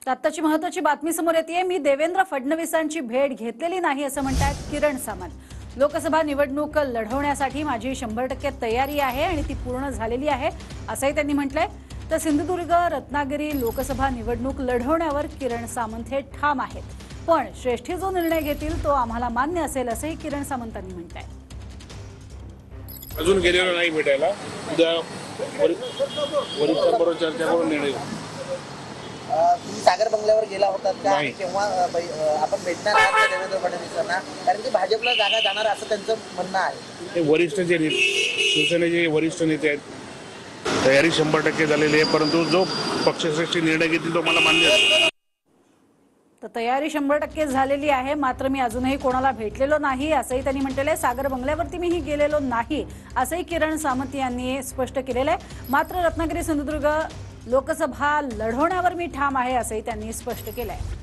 आत्ताची महत्त्वाची बातमी समोर येते। मी देवेंद्र फडणवीसांची भेट घेतलेली नाही असं म्हणतात किरण सामंत। लोकसभा निवडणूक लढवण्यासाठी माझी 100% तयारी आहे आणि ती पूर्ण झालेली आहे असंही त्यांनी म्हटलंय। तर सिंधुदुर्ग रत्नागिरी लोकसभा निवडणूक लढवण्यावर किरण सामंत हे ठाम आहेत, पण श्रेष्ठी जो निर्णय घेतील तो आम्हाला मान्य असेल असंही किरण सामंतांनी म्हटलंय। अजून गेलेलो नाही भेटायला, उद्या वरिष्ठांबरोबर चर्चा करून निर्णय घेऊ। तुम्ही सागर बंगल्यावर गेला होता का? नाही। तेव्हा आपण भेटणार आहात का देवेंद्र फडणवीसांना? कारण की भाजपला जागा जाणार असं त्यांचं म्हणणं आहे। ते वरिष्ठ जे शिवसेनेचे वरिष्ठ नेते आहेत, तयारी 100% झालेली आहे, परंतु जो पक्षश्रेष्ठी निर्णय घेतील तो मला मान्य आहे। तर तयारी 100% झालेली आहे, मात्र मी अजूनही कोणाला भेटलेलो नाही असंही त्यांनी म्हटलेलं आहे। सागर बंगल्यावरती मीही गेलेलो नाही असंही किरण सामंत यांनी स्पष्ट केलेलं आहे। मात्र रत्नागिरी सिंधुदुर्ग लोकसभा लढवण्यावर मी ठाम आहे असंही त्यांनी स्पष्ट केलं आहे।